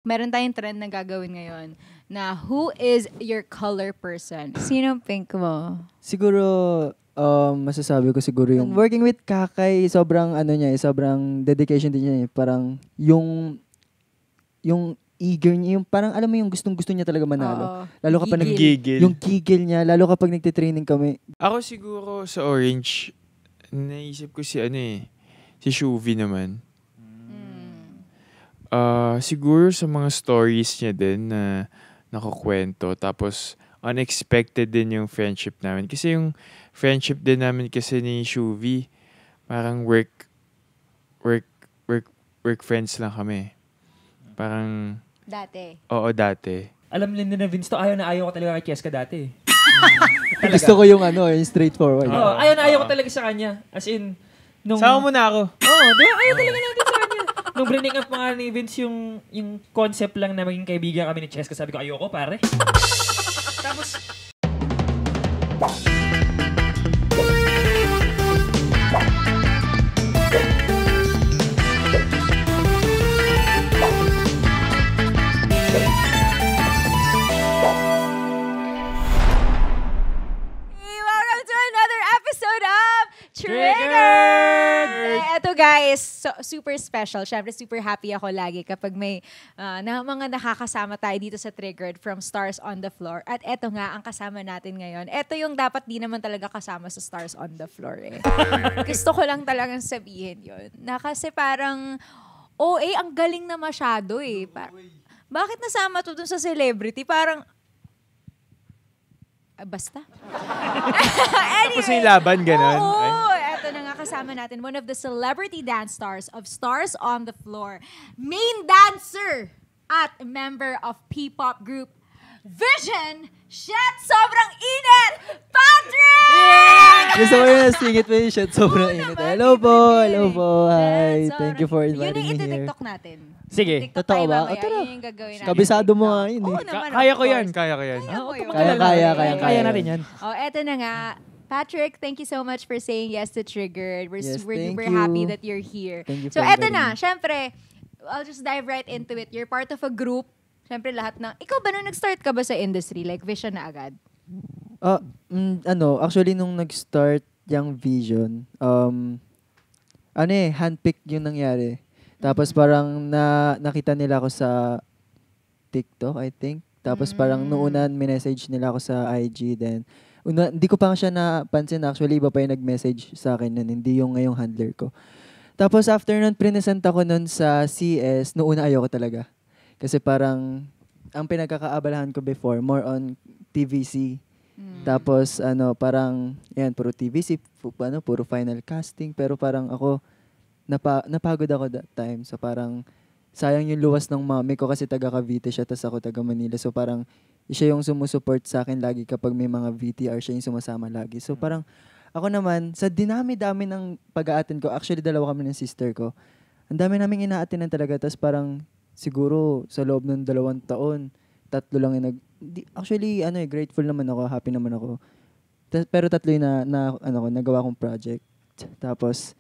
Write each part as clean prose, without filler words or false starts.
Meron tayong trend na gagawin ngayon na who is your color person? Sinong pink mo? Siguro, masasabi ko siguro yung working with Kakay, sobrang ano niya, sobrang dedication din niya. Parang yung eager niya, yung parang alam mo yung gustong-gusto niya talaga manalo. Oo. Lalo kapag Gigil. yung gigil niya, lalo kapag nagtitraining kami. Ako siguro sa Orange, naisip ko si Shuvi naman. Siguro sa mga stories niya din na nakukwento. Tapos, unexpected din yung friendship namin. Kasi yung friendship din namin kasi ni Shuvi, parang work friends lang kami. Parang... Dati. Oo, dati. Alam din na Vince to, ayaw ko talaga kay Cheska dati. Gusto ko yung yung straightforward. Oo, ayaw ko talaga sa kanya. As in, nung... Sama mo na ako. Oo, di ba? Ayaw talaga natin sa kanya. Nung bring up mga ni Vince yung concept lang na maging kaibigan kami ni Cheska, sabi ko, ayoko pare. Tapos, Welcome to another episode of Triggered! Eto guys, super special. Siyempre, super happy ako lagi kapag may mga nakakasama tayo dito sa Triggered from Stars on the Floor. At eto nga, ang kasama natin ngayon. Eto yung dapat di naman talaga kasama sa Stars on the Floor eh. Gusto ko lang talagang sabihin yun. Na kasi parang, ang galing na masyado eh. Bakit nasama to dun sa celebrity? Parang, basta. Tapos yung laban, ganon. Oo, eto na nga kasama natin. One of the celebrity dance stars of Stars on the Floor. Main dancer at member of P-pop group Vision. Shit, sobrang init! Patrick! Gusto ko yung singit mo yung shit, sobrang init. Hello po, hi. Sobrang- Thank you for inviting Yun me yung here. TikTok natin. Sige. TikTok Totoo tayo ba? mamaya. Tara. Yun yung gagawin natin. Kabisado mo nga yun eh. Oo naman, Kaya of ko yan, course. kaya ko yan. Kaya mo yun. Kaya natin yan. Eto na nga. Patrick, thank you so much for saying yes to Triggered. We're Yes, super thank duper you. happy that you're here. Thank you So for eto inviting na, me. syempre, I'll just dive right into it. You're part of a group. Syempre lahat na, ikaw ba nung nag-start ka ba sa industry? Like Vision na agad? Actually nung nag-start yung Vision, handpick yung nangyari. Tapos parang nakita nila ako sa TikTok, I think. Tapos parang noon minessage nila ako sa IG then hindi ko pa siya napansin. Actually, iba pa yung nag-message sa akin nun. Hindi yung ngayong handler ko. Tapos after nun, present ako nun sa CS. Noon ayoko talaga. Kasi parang, ang pinagkakaabalahan ko before, more on TVC. Tapos, parang, puro TVC, puro final casting. Pero parang ako, napagod ako that time. So parang, sayang yung luwas ng mami ko kasi taga Cavite siya, tas ako taga Manila. So parang, siya yung sumusuport sa akin lagi kapag may mga VTR, siya yung sumasama lagi. So parang, ako naman, sa dinami-dami ng pag-a-attend ko, actually dalawa kami ng sister ko, ang dami naming ina-attendan talaga. Tapos parang, siguro sa loob ng 2 taon, 3 lang yung grateful naman ako, happy naman ako. Pero 3 yung nagawa kong project. Tapos,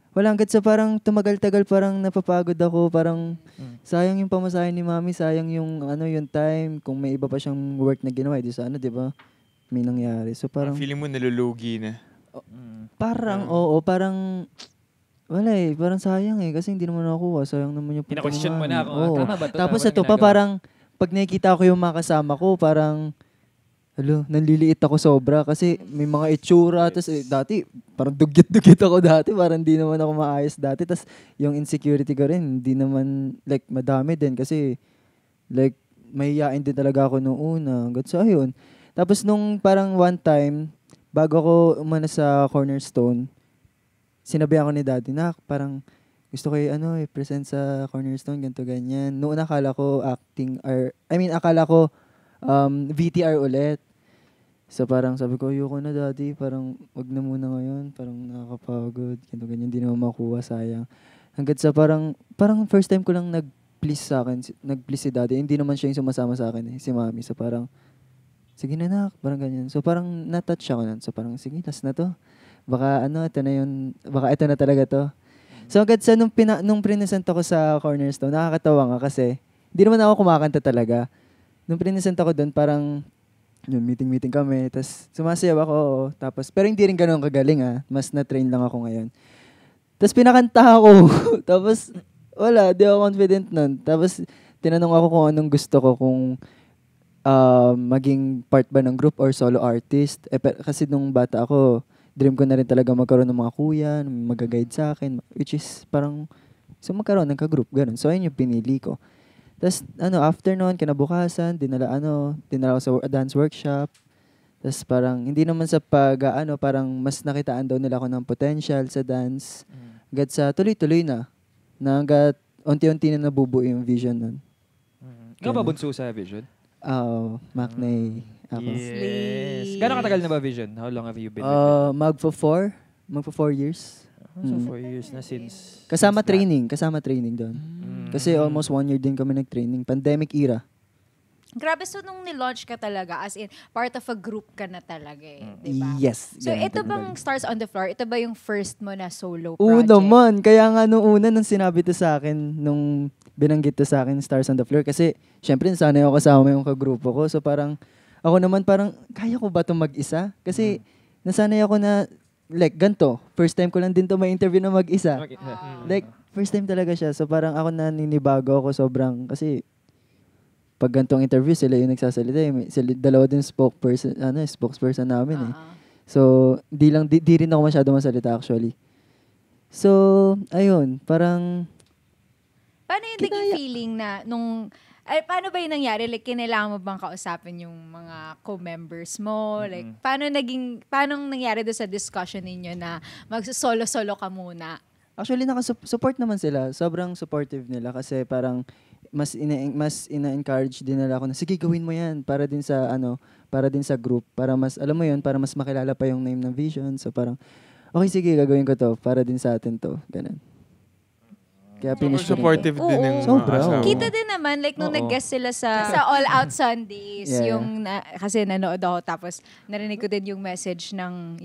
wala hanggat sa parang tumagal-tagal, parang napapagod ako, parang sayang yung pamasahe ni mami, sayang yung yung time, kung may iba pa siyang work na ginawa, di sana, di ba? May nangyari. So parang Feeling mo nalulugi na. parang parang wala parang sayang kasi hindi naman nakuha, sayang naman yung Pina-question mo na ako, Oo. tama ba to? Tapos Tama ito ba pa ginagawa? parang pag nakikita ko yung mga kasama ko, parang nanliliit ako sobra kasi may mga itsura. Tapos dati, parang dugyot-dugyot ako dati. Parang hindi naman ako maayos dati. Tapos yung insecurity ko rin, hindi naman, madami din. Kasi, mahihain din talaga ako noong una. Hanggang sa ayun. Tapos nung parang one time, bago ako umana sa Cornerstone, sinabi ako ni Daddy na parang gusto ko present sa Cornerstone, ganito, ganyan. Noon akala ko akala ko VTR ulit. So parang sabi ko, ayoko na Daddy, parang wag na muna ngayon, parang nakakapagod, ganito, ganyan, hindi naman makuha, sayang. Hanggat sa parang first time ko lang nag-please sa akin, nag-please si Daddy, hindi naman siya yung sumasama sa akin si Mami. So parang, sige na nak, parang ganyan. So parang na-touch ako nun. So parang, sige, last na to. Baka ito na talaga to. So hanggat sa nung present ako sa Cornerstone, nakakatawa nga kasi hindi naman ako kumakanta talaga. Nung present ako doon, parang yun, meeting kami, tapos sumasayaw ako, tapos, pero hindi rin ganun kagaling mas na-train lang ako ngayon. Tapos pinakanta ako, tapos wala, di ako confident nun. Tapos tinanong ako kung anong gusto ko, kung maging part ba ng group or solo artist. Kasi nung bata ako, dream ko na rin talaga magkaroon ng mga kuya, mag-guide sa akin, which is parang, so magkaroon ng ka-group, ganun. So ayun yung pinili ko. Tapos, after noon, kinabukasan, dinala ako sa dance workshop. Tapos parang, hindi naman sa parang mas nakitaan daw nila ako ng potential sa dance. Hanggat sa tuloy-tuloy na hanggat unti-unti na nabubuo yung vision nun. Ikaw ba bunso sa Vision? Maknay. Ako. Yes. Gano'ng katagal na ba Vision? How long have you been with it? Magpo 4 years. So 4 years na since... Kasama training doon. Kasi almost 1 year din kami nag-training. Pandemic era. Grabe, so nung nilaunch ka talaga, as in, part of a group ka na talaga diba? Yes. So ito bang Stars on the Floor, ito ba yung first mo na solo Oo project? naman. Kaya nga nung sinabi to sa akin, nung binanggit to sa akin, Stars on the Floor, kasi syempre nasanay ako kasama yung kagrupo ko. So parang, ako naman parang, kaya ko ba itong mag-isa? Kasi nasanay ako na, like, ganito. First time ko lang din to ma-interview na mag-isa. Like, first time talaga siya. So parang ako naninibago ako sobrang, kasi pag gantong interview, sila yung nagsasalita. Sila, dalawa din spokesperson namin So, di rin ako masyado masalita actually. So, ayun, parang... Paano yung naging feeling na paano ba yung nangyari? Like, kinailangan mo bang kausapin yung mga co-members mo? Like, paano nangyari doon sa discussion ninyo na mag-solo-solo ka muna? Actually, support naman sila. Sobrang supportive nila kasi parang mas ina-encourage din nila ako na sige, gawin mo 'yan para din sa group, para mas alam mo 'yun, para mas makilala pa yung name ng Vision. So parang okay, sige, gagawin ko 'to para din sa atin 'to. Ganun. Kaya finish supportive din ng Sobra. asawa. Kita din naman, like, nung nag-guest sila sa All Out Sundays, kasi nanood ako, tapos narinig ko din yung message ng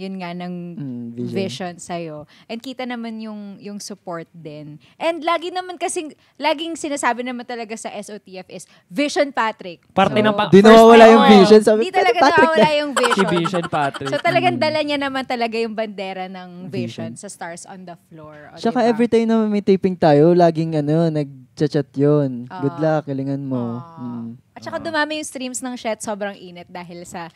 Vision sa'yo. And kita naman yung support din. And laging sinasabi naman talaga sa SOTF is, Vision Patrick. Parte ng di nawawala yung Vision. Di talaga nawawala yung Vision. Si Vision Patrick. So talagang dala niya naman talaga yung bandera ng Vision sa Stars on the Floor. Tsaka every time na may taping tayo, laging nag-chat yun. Good luck, galingan mo. At saka dumami yung streams ng Shet, sobrang init dahil sa...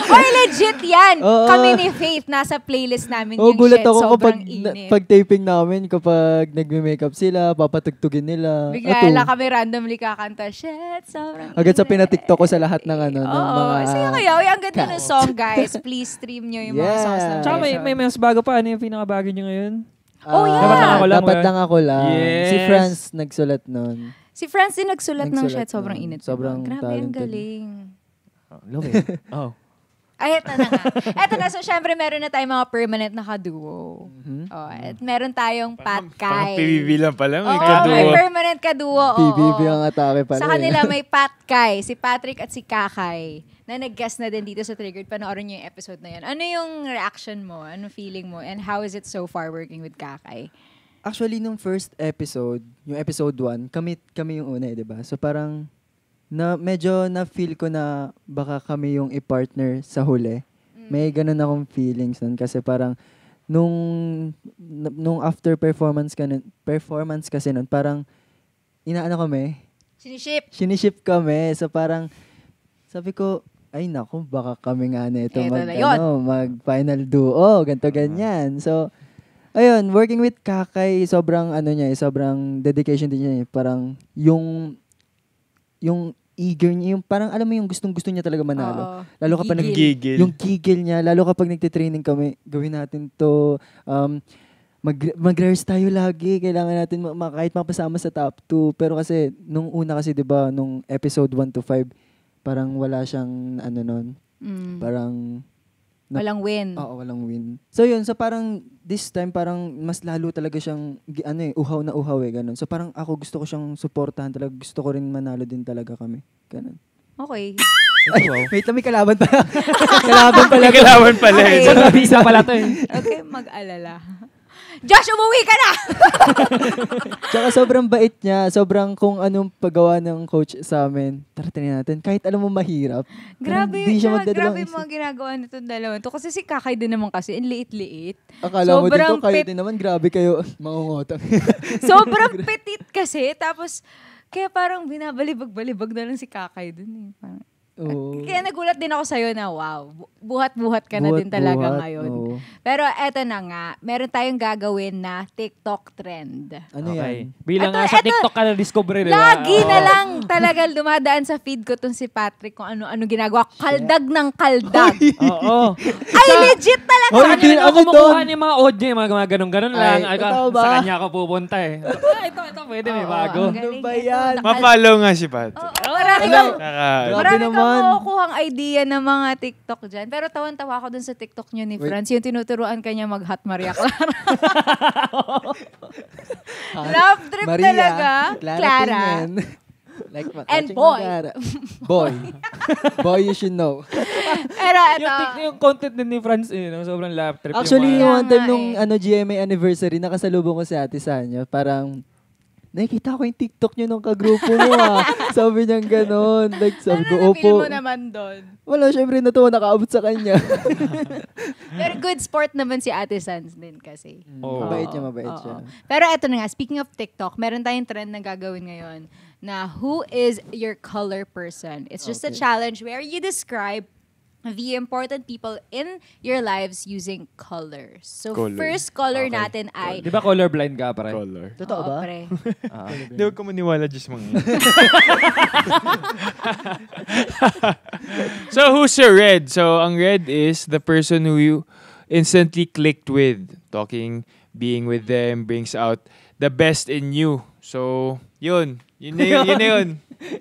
Or legit yan! Kami ni Faith, nasa playlist namin yung gulat Shet, ako sobrang init. pag taping namin, kapag nagme-makeup sila, papatugtugin nila. Bigla lang kami randomly kakanta, Shet, sobrang init. Agad sa pinatiktok ko sa lahat ng ng mga... Sige kayo, ang ganda ng song, guys. Please stream nyo yung mga songs ng Tsaka Vision. may mas bago pa. Ano yung pinakabago nyo ngayon? Dapat lang ako lang. Yes. Si Franz nagsulat nun. Si Franz din nagsulat ng Shet, sobrang nun. init. Sobrang Grabe, ang talented. galing. Love Ay, eto na nga. Eto na. So, syempre, meron na tayong mga permanent na kaduo. At meron tayong Parang Patkay. PBB lang pala. May Oo, kaduo. may permanent kaduo. PBB ang atake pala. Sa kanila may Patkay, si Patrick at si Kakay, na nag-guest na din dito sa Triggered. Panoorin niyo yung episode na yun. Ano yung reaction mo? Ano feeling mo? And how is it so far working with Kakay? Actually, nung first episode, yung episode 1, kami yung una di ba? So parang, medyo na-feel ko na baka kami yung i-partner sa huli. May ganun akong feelings nun kasi parang nung after performance kasi nun, parang inaano kami, siniship kami. So parang sabi ko, ay naku, baka kami nga nito mag-final duo, ganto ganyan. So ayun, working with Kakay, sobrang sobrang dedication din niya. Parang yung eager niya, yung parang alam mo yung gustong-gusto niya talaga manalo. Lalo kapag Gigil. yung gigil niya, lalo kapag nagte-training kami, gawin natin to, mag-rehearse tayo lagi, kailangan natin kahit mapasama sa top 2. Pero kasi, nung una kasi, di ba, nung episode 1 to 5, parang wala siyang, parang, Walang win. Oo, walang win. So yun, so parang this time parang mas lalo talaga siyang uhaw na uhaw ganun. So parang ako gusto ko siyang suportahan talaga. Gusto ko rin manalo din talaga kami. Ganun. Okay. Ay, wait lang, may kalaban pala. Kalaban pala. Kalaban pala. Okay. So, nabisa pala to eh. Okay, mag-alala. Josh, umuwi ka na! Tsaka sobrang bait niya. Sobrang kung anong paggawa ng coach sa amin. Tara, tingnan natin. Kahit alam mo mahirap. Grabe, Di siya grabe magdadalawang yung mga ginagawa nitong dalawa to. Kasi si Kakay din naman kasi, ang liit-liit. Akala mo Sobrang dito, kayo pit- din naman. Grabe kayo. Mangungutang. Sobrang petit kasi. Tapos, kaya parang binabalibag-balibag na lang si Kakay dun eh. Parang, Oo. kaya nagulat din ako sa'yo na wow, buhat-buhat ka na din talaga Buhat-buhat, ngayon. oo. Pero eto na nga, meron tayong gagawin na TikTok trend. Ano Okay. yan? Bilang Eto, nga sa eto, TikTok ka na-discover, di ba? Lagi Oo. na lang talaga dumadaan sa feed ko tong si Patrick kung ano-ano ginagawa. Kaldag ng kaldag. Oo. Ay, legit talaga. Hoy, Sa hindi, kanya rin ako ano kumukuha doon? ng mga audio, yung mga ganun-ganun lang. Ay, totoo ba? Sa kanya ako pupunta eh. Ito, pwede may Oo, bago. ang galing Ano ba nito. yan? Ma-follow nga si Pat. Marami Wala. kang, Grabe marami kang naman. makukuhang idea ng mga TikTok dyan. Pero tawan-tawa ako dun sa TikTok nyo ni Wait. Franz. Yung tinuturuan kanya mag-hot Maria Clara. Love trip Maria, talaga. Clara. tingin. Like, And watching boy. Magara. Boy. Boy, you should know. Pero ito. Yung content din ni Franz, sobrang laugh trip. Actually, yung yung mga, one time nga nung eh. GMA anniversary, nakasalubong ko si Ate Sanya. Parang, nakikita ko yung TikTok nyo nung kagrupo mo Sabi niya gano'n. Like, sabi ko, Ano na-feel opo. mo naman doon? Wala, syempre natuwa, nakaabot sa kanya. Pero good sport naman si Ate Sans din kasi. Oo. Mabait siya, Oo, mabait oo. siya. Pero eto na nga, speaking of TikTok, meron tayong trend na gagawin ngayon na who is your color person? It's just a Okay. challenge where you describe the important people in your lives using colors. So Color. first color Okay. natin ay... Di ba colorblind ka, pare? Color. Totoo Oo, ba? pre. Ah. Hindi, huwag ka maniwala Diyos mga yan. So, who's your red? So, ang red is the person who you instantly clicked with. Talking, being with them, brings out the best in you. So, yun. Yun na yun. Yun na yun.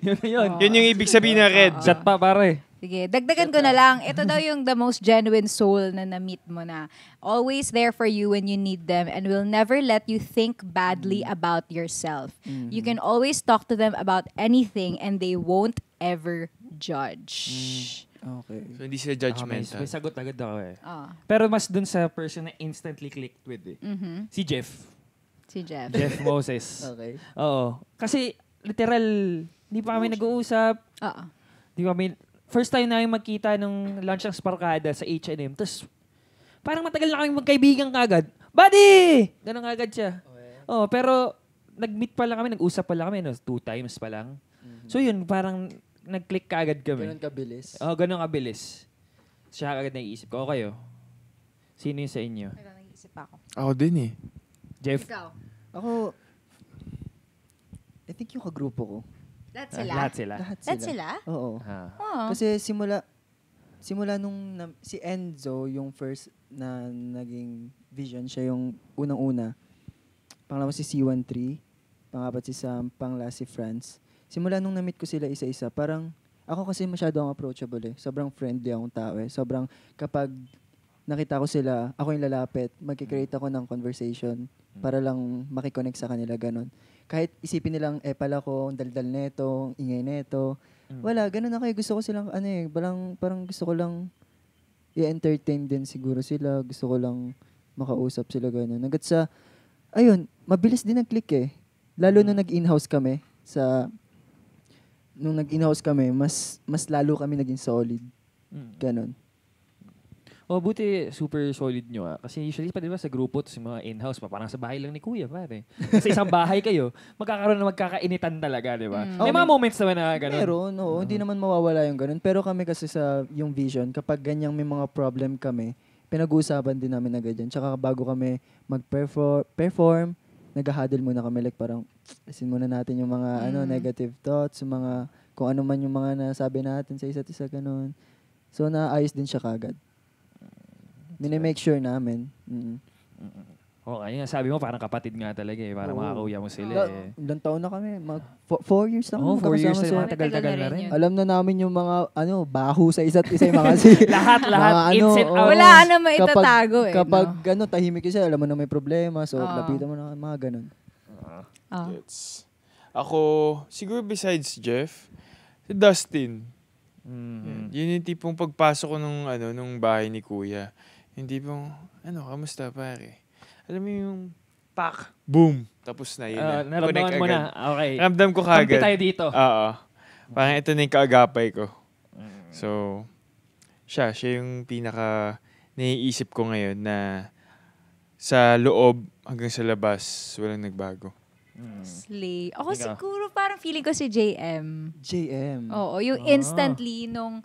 Yun na yun. Yun yung ibig sabihin na red. Shot pa, pare. Sige, dagdagan ko na lang. Ito daw yung the most genuine soul na na-meet mo na. Always there for you when you need them and will never let you think badly about yourself. You can always talk to them about anything and they won't ever judge. Okay. So, hindi sila May judgmental. sagot agad ako eh. Ah. Pero mas dun sa person na instantly clicked with eh. Mhm. Si Jeff. Si Jeff. Jeff Moses. Okay. Oo. Kasi literal, hindi pa kami nag-uusap. Oo. Di ba kami, first time namin magkita nung lunch ng Sparkada sa H&M. Tapos, parang matagal na kami magkaibigan kagad. Buddy! Ganun kagad siya. Oh, pero, nag-meet pa lang kami, nag-usap pa lang kami, 2 times pa lang. So yun, parang nag-click kagad kami. Ganun kabilis. Oh, ganun kabilis. Siya kagad naiisip ko. Kayo? Sino yung sa inyo? Ito, nag-iisip ako. Ako din eh. Jeff? Ikaw. Ako, I think yung kagrupo ko. Lahat sila? Lahat sila. Lahat sila? Oo. Ah. Oh. Kasi simula nung si Enzo, yung first na naging vision, siya yung unang-una. Pangalawa si C13, pangapat si Sam, pangla si Franz. Simula nung na-meet ko sila isa-isa, parang ako kasi masyado akong approachable eh. Sobrang friendly akong tao eh. Sobrang kapag nakita ko sila, ako yung lalapit, magkikreate ako ng conversation para lang makikonnect sa kanila, ganun. Kahit isipin nilang, pala ko, daldal neto, ingay neto. Wala, ganun ako eh. Gusto ko silang, parang gusto ko lang i-entertain din siguro sila. Gusto ko lang makausap sila, ganun. Hanggat sa, ayun, mabilis din nag-click eh. Lalo nung nag-in-house kami, nung nag-in-house kami, mas lalo kami naging solid. Ganun. Oh, buti super solid nyo Kasi usually pa diba sa grupo, tapos yung mga in-house pa, parang sa bahay lang ni Kuya, pare. Sa isang bahay kayo, magkakaroon na magkakainitan talaga, diba? May mga moments naman na gano'n. Meron, oo. Hindi naman mawawala yung ganun. Pero kami kasi sa yung vision, kapag ganyang may mga problem kami, pinag-uusapan din namin agad yan. Tsaka bago kami mag-perform, nag-huddle muna kami. Like parang, isin muna natin yung mga negative thoughts, yung mga, kung ano man yung mga nasabi natin sa isa't isa, ganun. So, naayos din siya kagad. Minimake sure namin. Oo, ayun nga sabi mo, parang kapatid nga talaga eh. Parang makakuya mo sila eh. Ilang taon na kami? 4 years na kami. Oo, 4 years magkakasama na sa- mga tagal-tagal na rin. Alam na namin yung mga baho sa isa't isa yung mga Lahat, mga ins and oo. outs. Wala na maitatago eh. Kapag no? tahimik kasi, alam mo na may problema. So, Oo. lapitan mo na mga ganun. Oh. Gets. Ako, siguro besides Jeff, si Dustin. Yun yung tipong pagpasok ko nung bahay ni Kuya. Yung tipong, kamusta pare? alam mo yung pak, boom, tapos na yun. Naramdaman mo na. Okay. Ramdam ko Kampi kagad. tayo dito. Oo. Parang ito na yung kaagapay ko. So, siya yung pinaka naiisip ko ngayon na sa loob hanggang sa labas, walang nagbago. Slay. Ako Ikaw? siguro parang feeling ko si JM. JM. Oo, yung instantly nung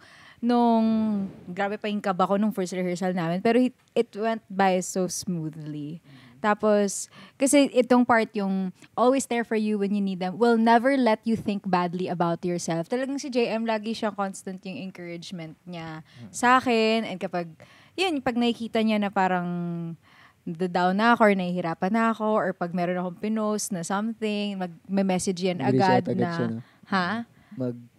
grabe pa yung kaba ko nung first rehearsal namin, pero it went by so smoothly. Tapos, kasi itong part yung always there for you when you need them, will never let you think badly about yourself. Talagang si JM, lagi siyang constant yung encouragement niya sa akin. And kapag, pag nakikita niya na parang down na ako or nahihirapan na ako or pag meron akong pinost na something, mag-message yan agad Mag-reset na, siya, no? ha?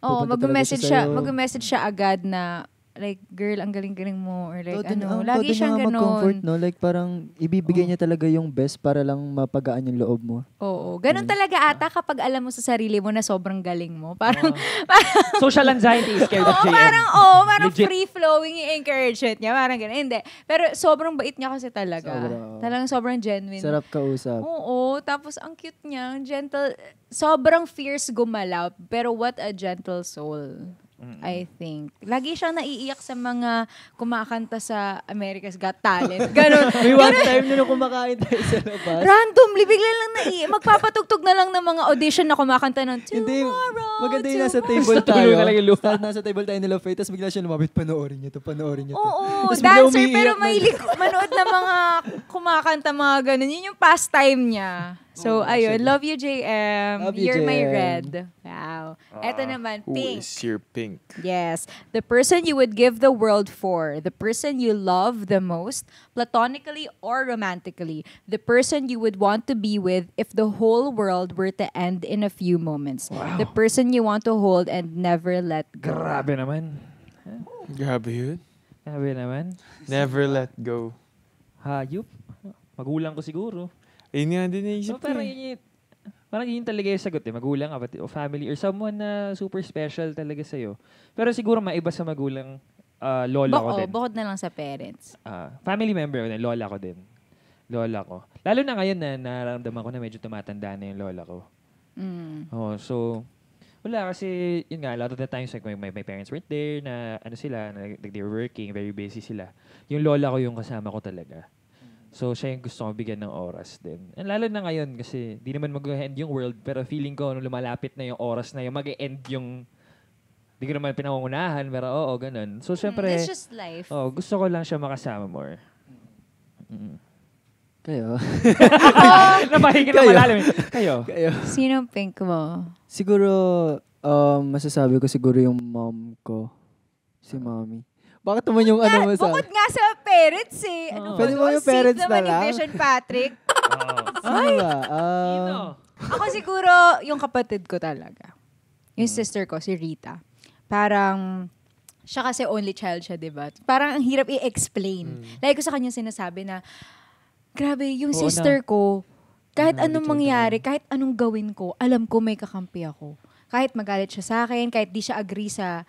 Pupunta talaga siya sa'yo. Mag-message siya agad na, like, girl, ang galing-galing mo. Or like, lagi Pwede siyang nga mag-comfort, ganon. no? Like, parang ibibigay niya talaga yung best para lang mapagaan yung loob mo. Oo. Ganon talaga ata kapag alam mo sa sarili mo na sobrang galing mo. Parang, Social anxiety is scared of JM. parang Legit. free-flowing yung encouragement niya. Parang ganon. Hindi. Pero sobrang bait niya kasi talaga. Sobra. Talagang sobrang genuine. Sarap kausap. Oo. Tapos ang cute niya. Gentle. Sobrang fierce gumalaw. Pero what a gentle soul. I think. Lagi siyang naiiyak sa mga kumakanta sa America's Got Talent. Ganon. May one time nung kumakain tayo sa labas. Randomly, bigla lang naiiyak. Magpapatugtog na lang ng mga audition na kumakanta ng Hindi, Tomorrow. maganda yung nasa Tomorrow. table tayo. Tulog na lang yung lupa. Nasa table tayo nila Faye, tapos bigla siya lumapit, panoorin niyo to. Oo, Tapos bigla dancer umiiyak pero na- mahilig manood ng mga kumakanta, mga ganun. Yun yung pastime niya. So, ayun. Love you, JM. Love you, You're my JM. red. Wow. Eto naman, Who pink. is your pink? Yes. The person you would give the world for. The person you love the most, platonically or romantically. The person you would want to be with if the whole world were to end in a few moments. The person you want to hold and never let go. Grabe naman. Grabe yun. Grabe naman. Never let go. Hayop. Magulang ko siguro. Ayun nga din naisip So, ko. parang yun talaga yung sagot eh. Magulang, kapatid, o family, or someone na super special talaga sa'yo. Pero siguro maiba sa magulang, lola ko din. Bukod na lang sa parents. Family member ko din, lola ko din. Lola ko. Lalo na ngayon na nararamdaman ko na medyo tumatanda na yung lola ko. Oh, so, wala kasi, yun nga, a lot of the times, like, my parents weren't there, na ano sila, na they were working, very busy sila. Yung lola ko yung kasama ko talaga. So, siya yung gusto ko bigyan ng oras din. And lalo na ngayon, kasi di naman mag-end yung world, pero feeling ko, nung lumalapit na yung oras na yung mag-end yung, di ko naman pinangungunahan, pero oo, ganun. So, syempre, It's just life. gusto ko lang siya makasama more. Kayo. Napahinga na Kayo. malalim. Kayo. Kayo. Sinong pink mo? Siguro, masasabi ko siguro yung mom ko. Si mommy. Bakit naman yung ano mo sa... Bukod nga sa parents eh. Ano Pwede mo yung parents Save na naman ni lang? Vision Patrick. Sino ba? Sino? Ako siguro, yung kapatid ko talaga. Yung sister ko, si Rita. Parang, siya kasi only child siya, diba? Parang ang hirap i-explain. Lagi ko sa kanya sinasabi na, grabe, yung Oo sister ko, kahit Only anong child mangyari, kahit anong gawin ko, alam ko may kakampi ako. Kahit magalit siya sa akin, kahit di siya agree sa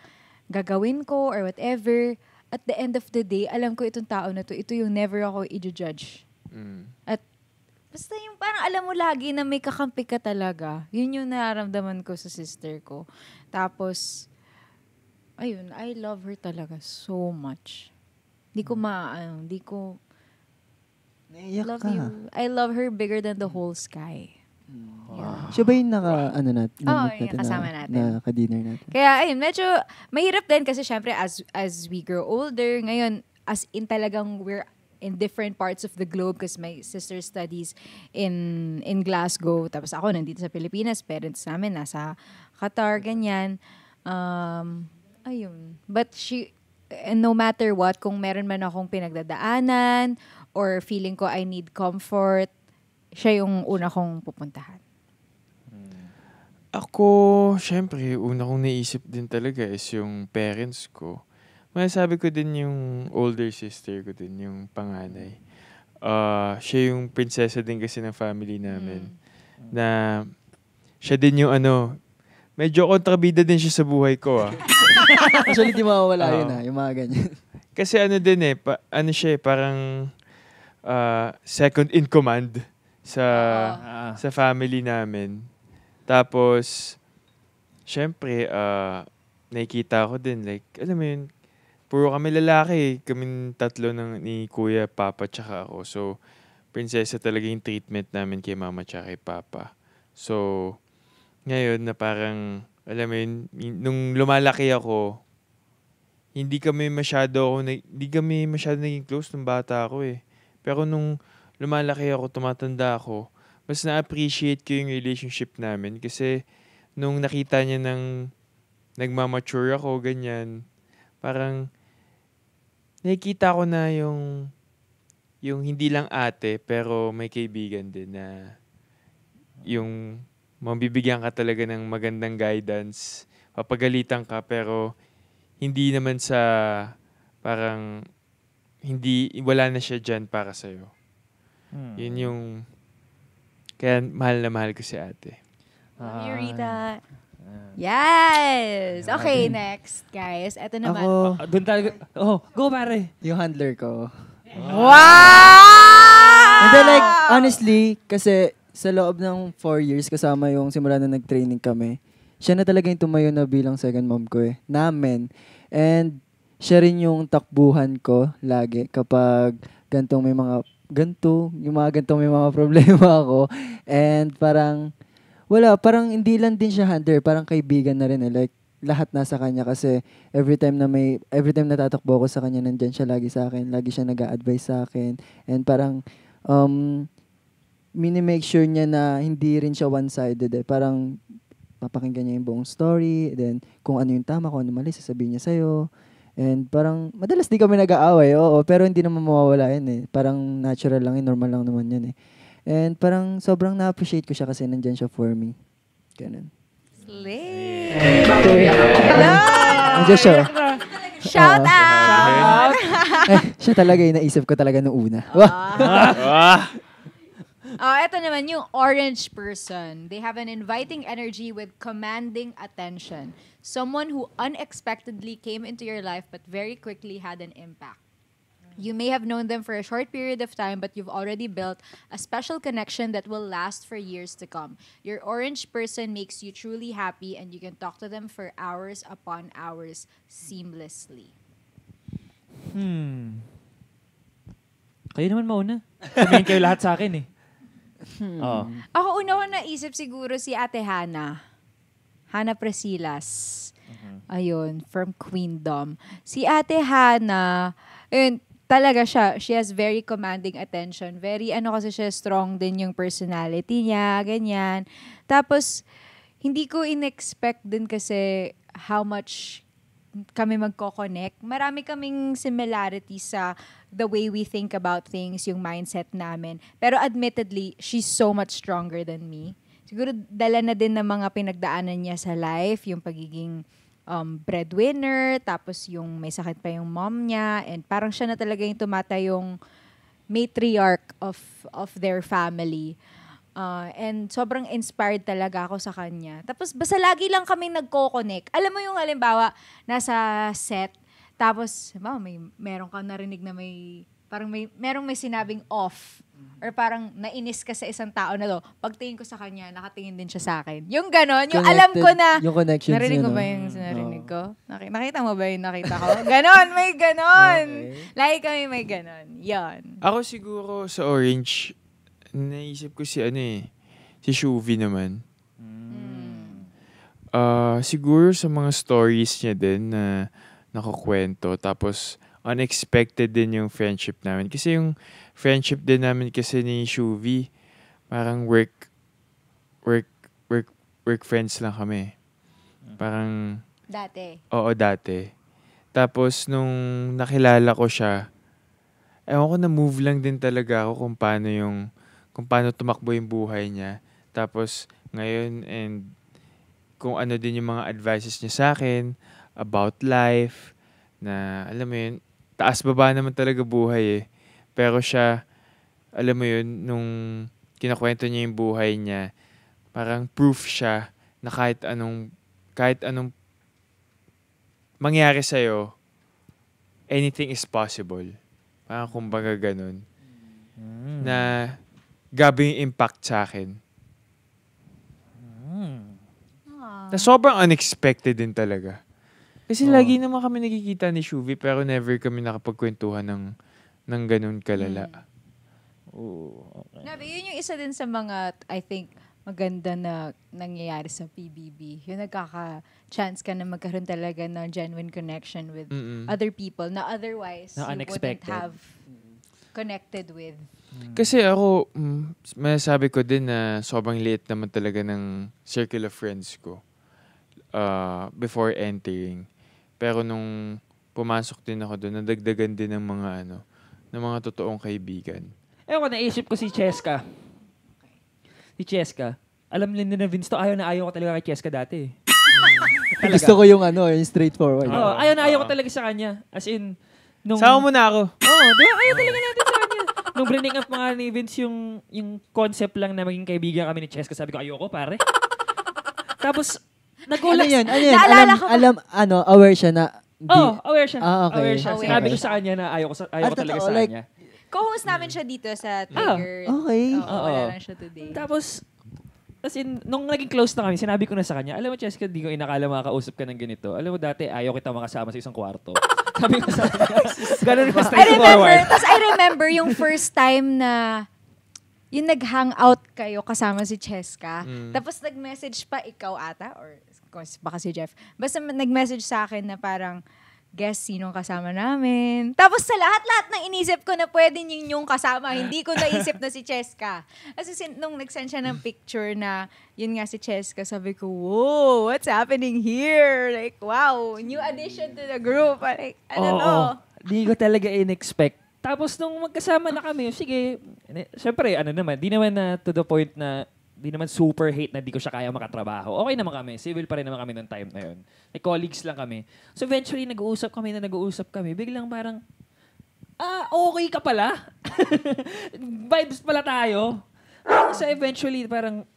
gagawin ko or whatever, at the end of the day, alam ko itong tao na to, ito yung never ako i-judge. At basta yung parang alam mo lagi na may kakampi ka talaga. Yun yung nararamdaman ko sa sister ko. Tapos, ayun, I love her talaga so much. Di ko Naiyak love ka. you. I love her bigger than the whole sky. Siya ba yung kasama natin. Na ka-dinner natin? Kaya ayun, medyo mahirap din kasi syempre as we grow older, ngayon as in talagang we're in different parts of the globe because my sister studies in Glasgow, tapos ako nandito sa Pilipinas, parents namin nasa Qatar, ganyan. Ayun. But no matter what, kung meron man akong pinagdadaanan or feeling ko I need comfort, siya yung una kong pupuntahan. Ako, syempre, una kong naisip din talaga is yung parents ko. Masasabi ko din yung older sister ko din, yung panganay. Siya yung prinsesa din kasi ng family namin. Na siya din yung medyo kontrabida din siya sa buhay ko. Actually, di mawawala yun yung mga ganyan. Kasi din siya parang second in command sa Ah. sa family namin. Tapos, syempre, nakikita ko din, like, alam mo yun, puro kami lalaki, kaming tatlo ni Kuya, Papa, tsaka ako. So, prinsesa talaga yung treatment namin kay Mama tsaka kay Papa. So, ngayon na parang, alam mo yun, nung lumalaki ako, hindi kami masyado naging close nung bata ako eh. Pero nung lumalaki ako, tumatanda ako, mas na-appreciate ko yung relationship namin kasi nung nakita niya nagmamature ako, ganyan, parang nakikita ko na yung hindi lang ate, pero may kaibigan din na yung mabibigyan ka talaga ng magandang guidance, papagalitan ka, pero hindi naman sa parang wala na siya dyan para sa'yo. Yun yung kaya mahal na mahal ko si ate. Love you, Rita. Yes! Okay, next, guys. Ito naman. Ako, Doon talaga. Oh, go pare. yung handler ko. Wow! And then like, honestly, kasi sa loob ng 4 years kasama yung simula na nag-training kami, siya na talaga yung tumayo na bilang second mom ko eh. Namin. And siya rin yung takbuhan ko lagi kapag yung mga gantong may mga problema ako. And parang, parang hindi lang din siya handler, parang kaibigan na rin eh. Like, lahat nasa kanya kasi every time natatakbo ako sa kanya, nandyan siya lagi sa akin. Lagi siya nag-a-advise sa akin. And parang, mini-make sure niya na hindi rin siya one-sided eh. Parang, papakinggan niya yung buong story. Then, kung ano yung tama, kung ano mali, sasabihin niya sa'yo. And parang, madalas di kami nag-aaway, oo. Pero hindi naman mawawala yun eh. Parang natural lang yun, normal lang naman yun eh. And parang sobrang na-appreciate ko siya kasi nandyan siya for me. Ganun. Slay! Nandiyan siya. Shout out! Siya talaga yung naisip ko talaga nung una. Ito naman yung orange person. They have an inviting energy with commanding attention. Someone who unexpectedly came into your life but very quickly had an impact. You may have known them for a short period of time, but you've already built a special connection that will last for years to come. Your orange person makes you truly happy and you can talk to them for hours upon hours seamlessly. Kayo naman mauna. Sabihin kayo lahat sa akin eh. Oh. Ako una ko naisip siguro si Ate Hana. Hana Presilas. Ayun, from Queendom. Si Ate Hana, ayun, talaga siya, she has very commanding attention. Very, kasi siya, strong din yung personality niya, ganyan. Tapos, hindi ko in-expect din kasi how much kami magko-connect. Marami kaming similarities sa the way we think about things, yung mindset namin. Pero admittedly, she's so much stronger than me. Siguro dala na din ng mga pinagdaanan niya sa life, yung pagiging breadwinner, tapos yung may sakit pa yung mom niya, and parang siya na talaga yung tumatayong matriarch of their family. And sobrang inspired talaga ako sa kanya. Tapos basta lagi lang kami nagko-connect. Alam mo yung halimbawa, nasa set, tapos meron kang narinig na merong may sinabing off. Or parang nainis ka sa isang tao na to. Pagtingin ko sa kanya, nakatingin din siya sa akin. Yung ganon, yung alam ko na, yung connections narinig niya, ko ba no? yung narinig ko? Nakita mo ba yung nakita ko? Ganon, may ganon. Okay. Lagi kami may ganon. Yan. Ako siguro sa orange, naisip ko si Shuvi naman. Siguro sa mga stories niya din na nakukwento. Tapos, unexpected din yung friendship namin. Kasi yung friendship din namin kasi ni Shuvi, parang work friends lang kami. Parang, Dati. oo, dati. Tapos, nung nakilala ko siya, ewan ko, na-move lang din talaga ako kung paano tumakbo yung buhay niya. Tapos, ngayon, and kung ano din yung mga advices niya sa akin about life, na, alam mo yun, taas-baba naman talaga buhay eh. Pero siya, alam mo yun, nung kinakwento niya yung buhay niya, parang proof siya na kahit anong mangyari sa'yo, anything is possible. Parang kumbaga ganun. na grabe yung impact sa akin. Na sobrang unexpected din talaga. Kasi lagi naman kami nakikita ni Shuvi pero never kami nakapagkwentuhan ng ganun kalala. Nabi, yun yung isa din sa mga, I think, maganda na nangyayari sa PBB. Yung nagkaka-chance ka na magkaroon talaga ng genuine connection with other people na otherwise Na you wouldn't unexpected. have connected with. Kasi ako, masasabi ko din na sobrang liit naman talaga ng circle of friends ko before entering. Pero nung pumasok din ako doon, nadagdagan din ng mga totoong kaibigan. Ewan ko, naisip ko si Cheska. Si Cheska. Alam nila na Vince to, ayaw ko talaga kay Cheska dati. Talaga. Gusto ko yung yung straightforward. Ayaw ko talaga sa kanya. As in, nung... Sama mo na ako. Di ba? Ayaw talaga natin sa kanya. Nung bring up mga ni Vince yung concept lang na maging kaibigan kami ni Cheska, sabi ko, ayoko pare. Tapos, nagulat. Ano yan? Aware siya na... aware siya. Okay. Aware siya. Aware. Sinabi ko sa kanya na ayaw ko talaga sa kanya. Co-host namin siya dito sa Trigger. Okay. Wala lang siya today. Tapos, as in, nung naging close na kami, sinabi ko na sa kanya, alam mo, Cheska, di ko inakala makakausap ka ng ganito. Alam mo, dati, ayaw kita makasama sa isang kwarto. Sabi ko sa kanya, ganun ka straightforward. I remember yung first time na yung nag-hangout kayo kasama si Cheska. Tapos nag-message pa ikaw ata, or baka si Jeff. Basta nag-message sa akin na parang, guess sinong kasama namin. Tapos sa lahat-lahat ng inisip ko na pwede yung kasama, hindi ko naisip na si Cheska. Kasi nung nag-send siya ng picture na yun nga si Cheska, sabi ko, whoa, what's happening here? Like, wow, new addition to the group. Like, I don't know. Di ko talaga in-expect. Tapos nung magkasama na kami, sige, syempre, di naman na to the point na di naman super hate na di ko siya kaya makatrabaho. Okay naman kami. Civil pa rin naman kami ng time na yun. Like, colleagues lang kami. So, eventually, nag-uusap kami. Biglang parang, okay ka pala. Vibes pala tayo. So, eventually, parang,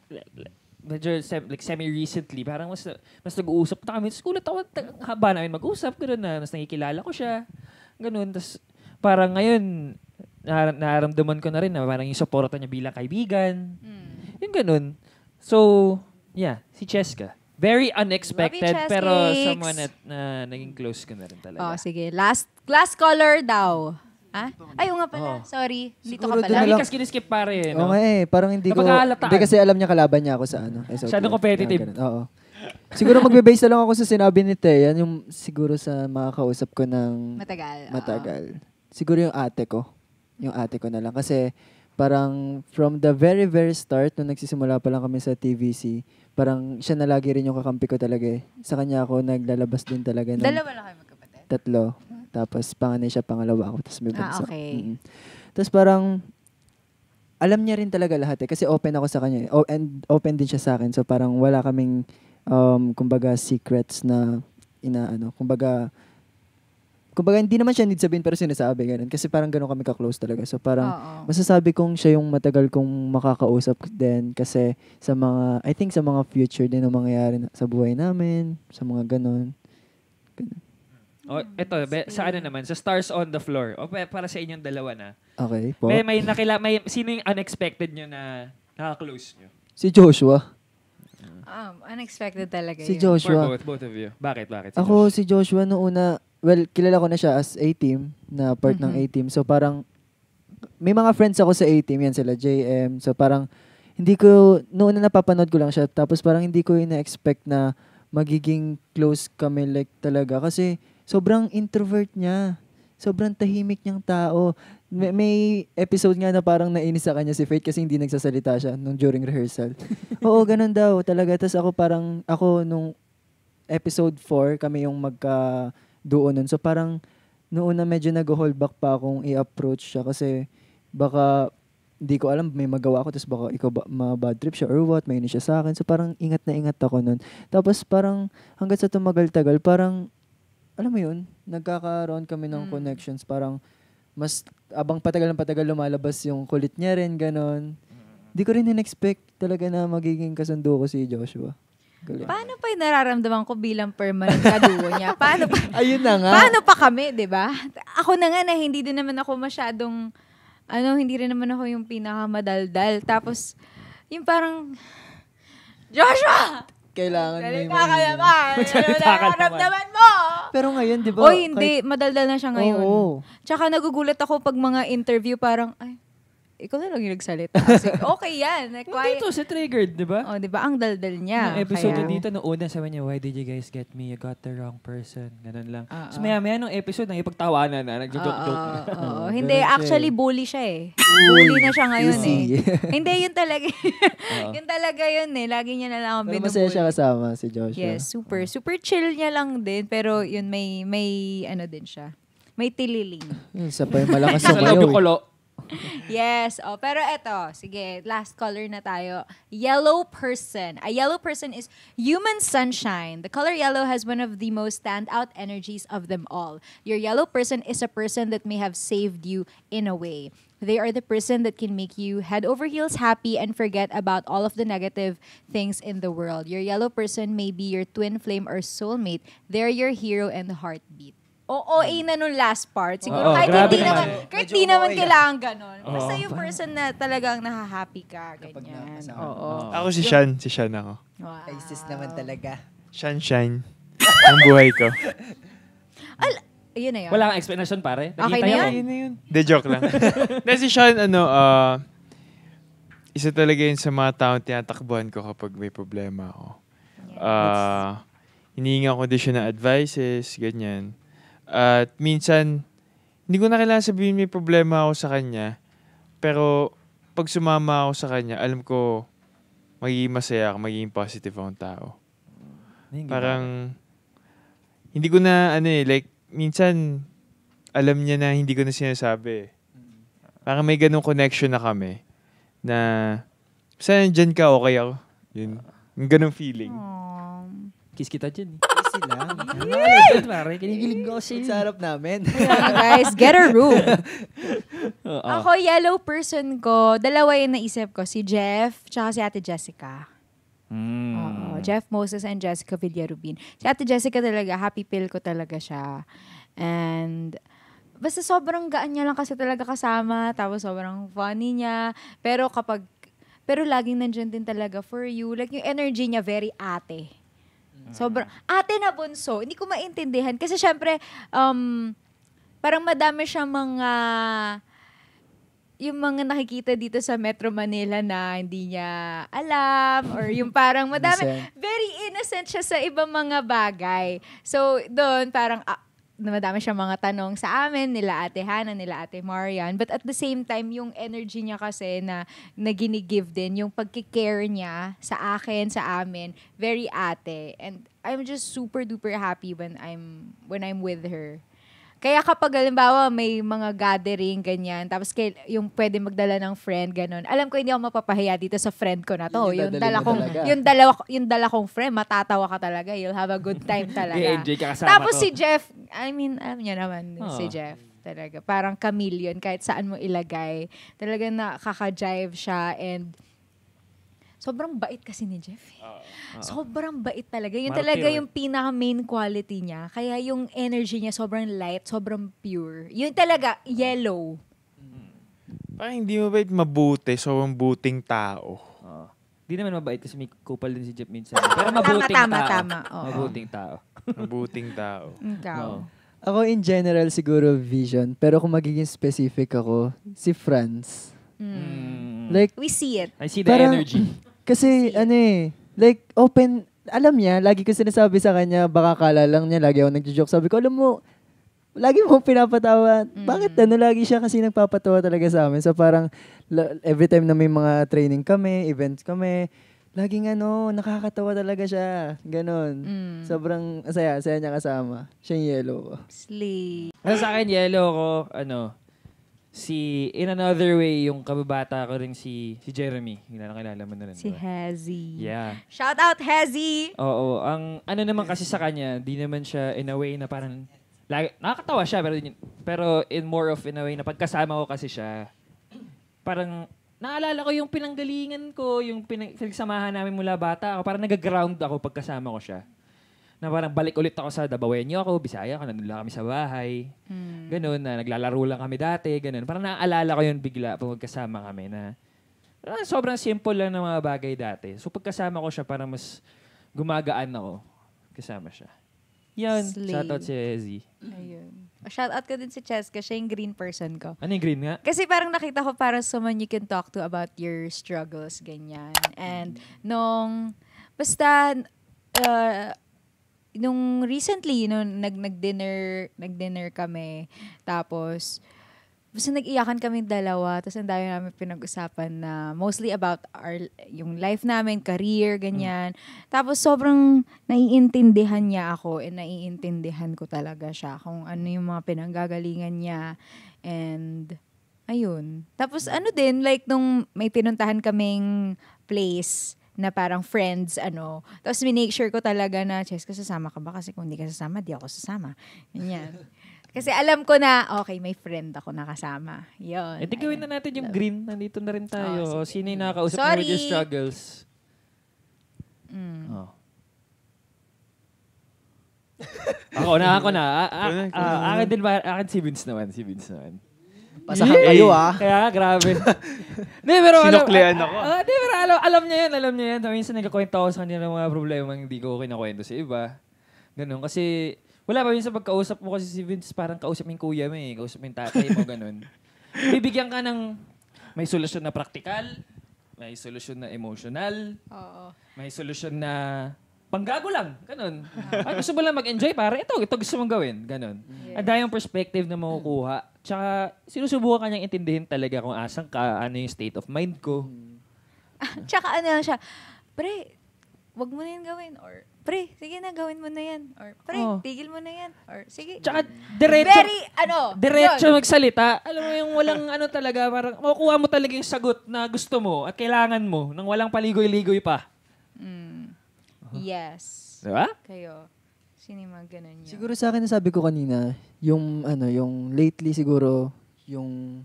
medyo semi-recently, parang mas nag-uusap na kami. Tapos, gulat ako, haba namin mag-usap. Ganun na, mas nakikilala ko siya. Ganun. Tapos, parang ngayon, nararamdaman ko na rin na parang yung supporta niya bilang kaibigan. Yung ganun. So, yeah, si Cheska. Very unexpected, Love you, pero Cheskix. someone na naging close ko na rin talaga. Sige. Last caller daw. Ay, nga pala. Sorry. Dito ka Siguro pala. doon Lagi lang. kasi kiniskip pare, no? Okay, parang hindi ko... Napag-aalataan. Hindi kasi alam niya kalaban niya ako sa SOT. Masyadong competitive. Oo. Siguro magbe-base na lang ako sa sinabi ni Thea. Yan yung siguro sa makakausap ko ng matagal. Siguro yung ate ko. Yung ate ko na lang. Kasi parang from the very, very start, nung nagsisimula pa lang kami sa TVC, parang siya na lagi rin yung kakampi ko talaga eh. Sa kanya ako naglalabas din talaga. Dalawa lang kayo magkapatid? 3. Tapos panganay siya, pangalawa ako. Tapos may bunso. Okay. Tapos parang, alam niya rin talaga lahat eh. Kasi open ako sa kanya eh. And open din siya sa akin. So parang wala kaming, kumbaga, secrets na kumbaga, hindi naman siya need sabihin pero sinasabi ganun. Kasi parang ganun kami ka-close talaga. So parang masasabi kong siya yung matagal kong makakausap din kasi I think sa mga future din na mangyayari sa buhay namin, sa mga ganun. Sa naman, sa Stars on the Floor. Para sa inyong dalawa na. Okay po. Sino yung unexpected nyo na nakaka-close nyo? Si Joshua. Unexpected talaga Si yun. Joshua. For both of you. Bakit? Ako, si Joshua noong una, kilala ko na siya as A-Team, na part ng A-Team. So parang, may mga friends ako sa A-Team, yan sila, JM. So parang, noon na napapanood ko lang siya, tapos parang hindi ko ina-expect na magiging close kami like talaga. Kasi sobrang introvert niya. Sobrang tahimik niyang tao. May episode nga na parang nainis sa kanya si Faith kasi hindi nagsasalita siya during rehearsal. Oo, ganun daw talaga. Tapos ako nung episode 4, kami yung magka-duo nun. So parang noon na medyo nag-hold back pa akong i-approach siya kasi baka hindi ko alam, may magawa ako, tapos baka ikaw ma-bad trip siya or what, may siya sa akin. So parang ingat na ingat ako nun. Tapos parang hanggang sa tumagal-tagal, parang alam mo yun, nagkakaroon kami ng connections. Parang mas abang patagal lumalabas yung kulit niya rin, ganon. Di ko rin in-expect talaga na magiging kasundo ko si Joshua. Galing. Paano pa yung nararamdaman ko bilang permanent kaduo niya? Paano pa? Ayun na nga. Paano pa kami, di ba? Ako na nga na hindi din naman ako masyadong hindi rin naman ako yung pinakamadaldal. Tapos, yung parang, Joshua! Kailangan Galing may ka naman! Nararamdaman mo! Pero ngayon, di ba? Oy, hindi. Madaldal na siya ngayon. Oo. Tsaka nagugulat ako pag mga interview, parang, ay, ikaw na lang yung nagsalita. Kasi, okay yan. Quiet. Dito sa Triggered, di ba? Oh, di ba? Ang daldal niya. Yung episode Kaya- dito, noong una, sabi niya, why did you guys get me? You got the wrong person. Ganun lang. So, Oo. maya-maya nung episode, nangipagtawanan na, nagjo-joke-joke na. Oo. Ganun Hindi, siya actually, eh. bully siya eh. Bully na siya ngayon eh. Easy. Hindi, yun talaga. Oo. Yun talaga yun eh. Lagi niya na lang ang Pero masaya siya binubully. kasama si Joshua. Yes, super. Super chill niya lang din. Pero yun, may ano din siya. May tililing. Yun, isa pa yung malakas Sa loob sumayaw. yung kulo. Yes. Oh, pero eto, sige, last color na tayo. Yellow person. A yellow person is human sunshine. The color yellow has one of the most standout energies of them all. Your yellow person is a person that may have saved you in a way. They are the person that can make you head over heels happy and forget about all of the negative things in the world. Your yellow person may be your twin flame or soulmate. They're your hero and heartbeat. Oo, na nung last part. Siguro Oo, kahit grabe hindi naman. naman, kahit Medyo hindi naman okay kailangan ganon. Oo. Basta yung person na talagang nahahappy ka, Kapag ganyan. nakasama. Oo. Ako si Sean. Si Sean ako. Wow. Isis naman talaga. Sunshine. Ang buhay ko. Yun na yun. Wala kang explanation, pare. Okay Nakita na niyo yan? ko. Yun na yun. De, joke lang. Dahil si Sean, isa talaga yun sa mga taong tinatakbuhan ko kapag may problema ako. Hinihinga ko din siya ng advices, ganyan. At minsan, hindi ko na kailangan sabihin may problema ako sa kanya. Pero, pag sumama ako sa kanya, alam ko, magiging masaya ako, magiging positive akong tao. Parang, hindi ko na, minsan, alam niya na hindi ko na sinasabi. Parang may ganong connection na kami, na, basta nandyan ka, okay ako. Yun. Yung ganong feeling. Kiss kita dyan. Easy lang. Pare, kinigilig ko kasi. Sa harap namin. Kaya guys, get a room. Oo. Ako, yellow person ko, dalawa yung naisip ko. Si Jeff, tsaka si Ate Jessica. Oo, Jeff Moses and Jessica Villarubin. Si Ate Jessica talaga, happy pill ko talaga siya. And, basta sobrang gaan niya lang kasi talaga kasama. Tapos sobrang funny niya. Pero laging nandyan din talaga for you. Like, yung energy niya, very ate. Sobrang, ate na bunso. Hindi ko maintindihan. Kasi syempre, parang madami siyang yung mga nakikita dito sa Metro Manila na hindi niya alam. Or yung parang madami, Innocent. very innocent siya sa ibang mga bagay. So, doon parang, madami siyang mga tanong sa amin, nila Ate Hannah, nila Ate Marian. But at the same time, yung energy niya kasi na gini-give din, yung pagkikare niya sa akin, sa amin, very ate. And I'm just super duper happy when I'm with her. Kaya kapag halimbawa may mga gathering, ganyan, tapos yung pwede magdala ng friend, ganun. Alam ko hindi ako mapapahiya dito sa friend ko na to. Yun yung Yung dadalhin mo talaga. yung dala kong friend, matatawa ka talaga. You'll have a good time talaga. I-enjoy ka kasama Tapos to. si Jeff, alam niya naman si Oo. Jeff. Talaga. Parang chameleon, kahit saan mo ilagay. Talaga nakaka-jive siya and sobrang bait kasi ni Jeff. Sobrang bait talaga. Yun Martir, talaga eh. yung pinaka-main quality niya. Kaya yung energy niya sobrang light, sobrang pure. Yun talaga, yellow. Parang hindi mo ba mabuti, sobrang buting tao. Di naman mabait kasi may kupal din si Jeff minsan. Pero mabuting Tama, tao. tama. Oo. Mabuting tao. Mabuting tao. Ikaw. Oo. Ako in general siguro vision. Pero kung magiging specific ako, si Franz. Like, We see it. I see the parang- energy. kasi like open, alam niya, lagi ko sinasabi sa kanya, baka kala lang niya, lagi ako nagjo-joke. Sabi ko, alam mo, lagi mo pinapatawa. Bakit lagi siya kasi nagpapatawa talaga sa amin. So parang, every time na may mga training kami, events kami, laging nakakatawa talaga siya. Ganon. Sobrang saya niya kasama. Siya yung yellow ko. Slay. Sa akin, yellow ko, in another way, yung kababata ko rin si Jeremy. Kilala mo na rin. Si diba? Hazy. Yeah. Shout out, Hazy! Oo. Ang naman kasi sa kanya, di naman siya in a way na parang, nakakatawa siya, pero in a way na pagkasama ko kasi siya, parang, naalala ko yung pinanggalingan ko, yung pinagsamahan namin mula bata ako, parang nag-ground ako pagkasama ko siya. Na parang balik ulit ako sa Dabawenyo ako, Bisaya ako, nandun lang kami sa bahay. Ganun, na naglalaro lang kami dati, ganun. Parang naaalala ko yun bigla pag magkasama kami na sobrang simple lang ng mga bagay dati. So pagkasama ko siya, parang mas gumagaan ako kasama siya. Yan, Slay. shoutout si Ezzy. Ayun. Shoutout ko din si Cheska. Siya yung green person ko. Ano yung green nga? Kasi parang nakita ko parang someone you can talk to about your struggles, ganyan. And basta, nung recently, nag-dinner kami, tapos, basta nag-iyakan kami dalawa, tapos ang dami namin pinag-usapan na mostly about yung life namin, career, ganyan. Tapos sobrang naiintindihan niya ako and naiintindihan ko talaga siya kung ano yung mga pinanggagalingan niya. And, ayun. Tapos ano din, like nung may pinuntahan kaming place na parang friends, tapos minake sure ko talaga na, Cheska, sasama ka ba? Kasi kung hindi ka sasama, di ako sasama. Ganyan. Kasi alam ko na, okay, may friend ako nakasama. Yun. Gawin na natin yung green. Nandito na rin tayo. Oh, Sino yung nakakausap mo Sorry. with your struggles? Oh. Ako na. Akin din ba? Akin si Vince naman. Pasahan kayo Kaya grabe. Hindi, pero Sinuklian ako. Hindi, pero alam niya yan. Minsan nagkakwento ako sa kanya ng mga problema hindi ko kinakwento sa iba. Ganun. Kasi wala pa minsan pagkausap mo kasi si Vince, parang kausap mo yung kuya mo kausap mo yung tatay mo, ganun. Bibigyan ka ng may solusyon na praktikal, may solusyon na emotional, may solusyon na panggago lang, ganun. Ay, gusto mo lang mag-enjoy, pare, ito gusto mong gawin, ganun. Yes. Ang dayang perspective na makukuha. Tsaka, sinusubukan kanyang intindihin talaga kung asan ka, ano yung state of mind ko. Tsaka ano lang siya, pre, wag mo na yan gawin. Or, pre, sige na, gawin mo na yan. Or, pre, tigil mo na yan. Or, sige. Tsaka, diretso yun. magsalita. Alam mo yung walang talaga, parang makukuha mo talaga yung sagot na gusto mo at kailangan mo nang walang paligoy-ligoy pa. Yes. Diba? Kayo. Sino yung mga ganun yun? Siguro sa akin, nasabi ko kanina, yung lately siguro, yung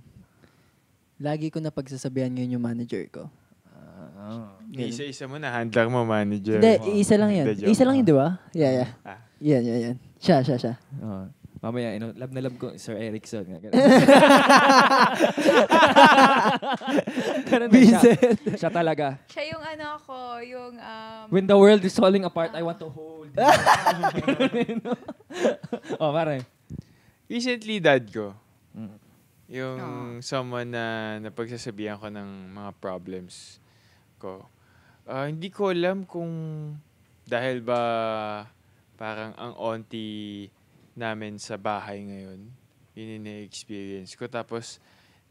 lagi ko na pagsasabihan ngayon yung manager ko. Isa-isa mo na, handler mo, manager Hindi, mo. isa lang yan. Isa lang yun, di ba? Yeah. Yan. Siya. Mamaya, love na love ko, Sir Erickson. Ganun na siya. Siya talaga. Siya yung yung... When the world is falling apart, I want to hold you. Pare. Recently, dad ko. Yung someone na napagsasabihan ko ng mga problems ko. Hindi ko alam kung dahil ba parang ang auntie namin sa bahay ngayon, yun yung na-experience ko. Tapos,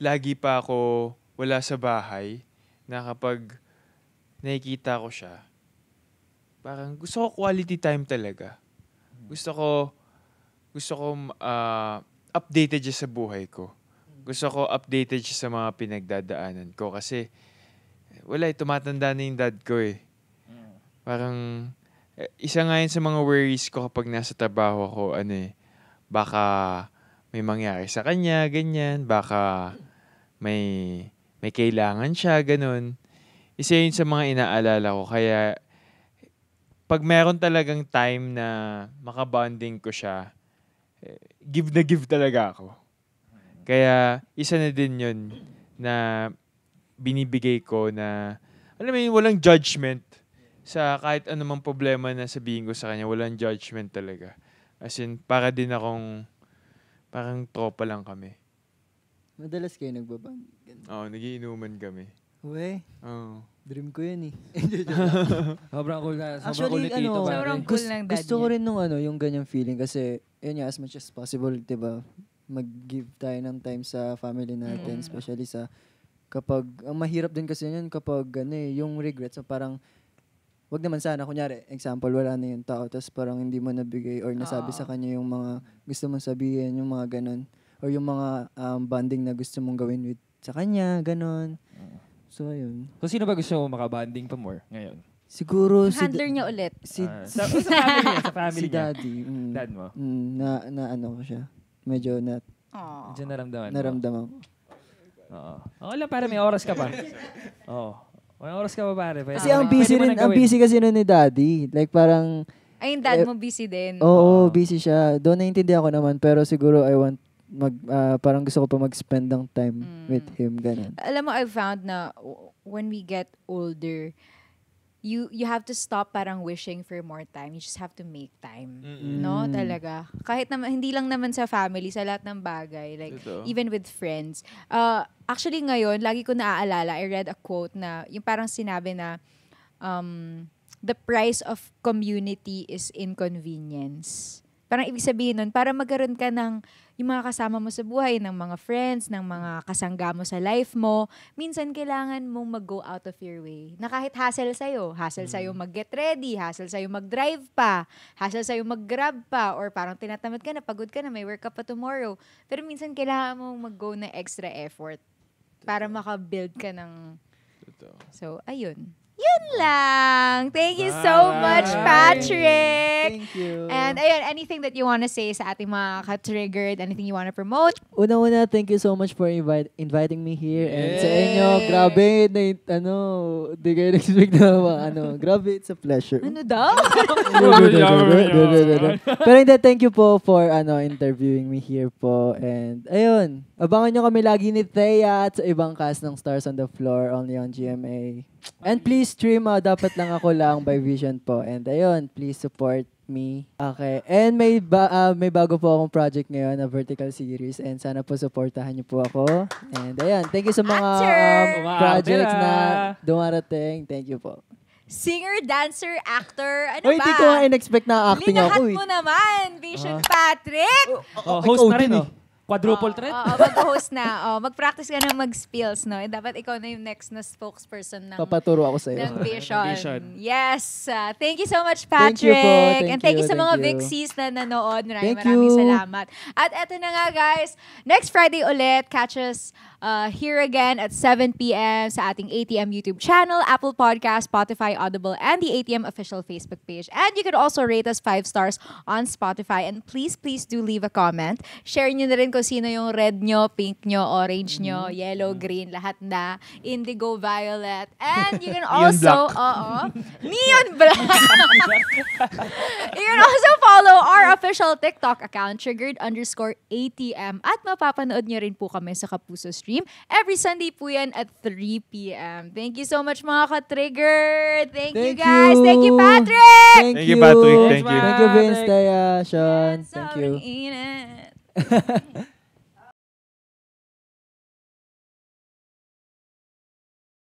lagi pa ako wala sa bahay na kapag nakikita ko siya, parang gusto ko quality time talaga. Gusto ko updated siya sa buhay ko. Gusto ko updated siya sa mga pinagdadaanan ko kasi tumatanda na yung dad ko Parang isa nga yun sa mga worries ko kapag nasa trabaho ako, baka may mangyari sa kanya, ganyan, baka may kailangan siya, ganun. Isa yun sa mga inaalala ko, kaya pag meron talagang time na makabonding ko siya, give na give talaga ako. Kaya isa na din yun na binibigay ko na, alam mo yun, walang judgment sa kahit anumang problema na sabihin ko sa kanya, walang judgment talaga. As in, para din akong, parang tropa lang kami. Madalas kayo nagbabang. Oo, nagiinuman kami. Uwe, Oo. dream ko yun Sobrang cool na. Actually, Sobrang cool ng dad gusto ko niya. rin nung yung ganyang feeling kasi, yun as much as possible, diba, mag-give tayo ng time sa family natin, especially kapag, ang mahirap din kasi yun kapag, yung regrets, so parang, wag naman sana, kunyari, example, wala na yung tao, tapos parang hindi mo nabigay or nasabi sa kanya yung mga gusto mong sabihin, yung mga ganun, or yung mga bonding na gusto mong gawin sa kanya, ganun. So, ayun. So, sino ba gusto mo makabanding pa more ngayon? Siguro, Handler niya ulit. Sa family niya, sa family si niya. daddy. Dad mo? Na ano ko siya. Medyo Diyan naramdaman mo. naramdaman ko. Oo. Okay lang, pare, may oras ka pa. Oo. May oras ka pa, pare. Kasi ang busy kasi nun ni daddy. Like parang, Ay, yung dad mo busy din. Oo, busy siya. Doon naiintindihan ko naman, pero siguro I want parang gusto ko pa mag-spend ng time with him, ganun. Alam mo, I've found na when we get older, you have to stop parang wishing for more time. You just have to make time. No? Talaga. Kahit naman, hindi lang naman sa family, sa lahat ng bagay. Like, Totoo. even with friends. Actually, ngayon, lagi ko naaalala, I read a quote na, yung parang sinabi na, the price of community is inconvenience. Parang ibig sabihin nun, para magkaroon ka ng yung mga kasama mo sa buhay, ng mga friends, ng mga kasangga mo sa life mo, minsan kailangan mong mag-go out of your way. Na kahit hassle sa'yo mag-get ready, hassle sa'yo mag-drive pa, hassle sa'yo mag-grab pa, or parang tinatamad ka na, pagod ka na, may work ka pa tomorrow. Pero minsan kailangan mong mag-go na extra effort para maka-build ka ng... So, ayun. Yun lang. Thank you so much, Patrick. Thank you. And ayun, anything that you want to say sa ating mga ka-triggered? Anything you want to promote? Una-una, thank you so much for inviting me here. And sa inyo, grabe, di kayo expect na grabe, it's a pleasure. Ano daw? Pero hindi, thank you po for interviewing me here po. And ayun, abangan nyo kami lagi ni Thea at sa ibang cast ng Stars on the Floor only on GMA. And please stream, dapat lang ako lang by Vision po. And ayun, please support me. Okay. And may bago po akong project ngayon na vertical series. And sana po supportahan niyo po ako. And ayun, thank you sa mga projects na dumarating. Thank you po. Singer, dancer, actor, ano Oy, ba? hindi ko nga in-expect na acting ako. Linahat mo naman, Vision Patrick! Host na rin, Quadruple threat? Mag-host na. Mag-practice ka na mag-spills, no? Dapat ikaw na yung next na spokesperson ng Papaturo ako sa'yo. ng Vision. Yes. Thank you so much, Thank you Patrick. po. And thank you sa mga you. Vixies na nanood. Thank Maraming you. salamat. At eto na nga, guys. Next Friday ulit, catch us here again at 7 p.m. sa ating ATM YouTube channel, Apple Podcast, Spotify, Audible, and the ATM official Facebook page. And you could also rate us 5 stars on Spotify. And please do leave a comment. Share nyo na rin kung sino yung red nyo, pink nyo, orange nyo, yellow, green, lahat na, indigo, violet. And you can also, neon black. You can also follow our official TikTok account, triggered_ATM. At mapapanood nyo rin po kami sa Kapuso Stream. Every Sunday po yan at 3 p.m. Thank you so much, mga ka-triggered. Thank you, guys. Thank you, Patrick. Thank Thank you, Patrick. Thank you. Thank you, Vince, Taya, Sean. Thank you. Sobrang init.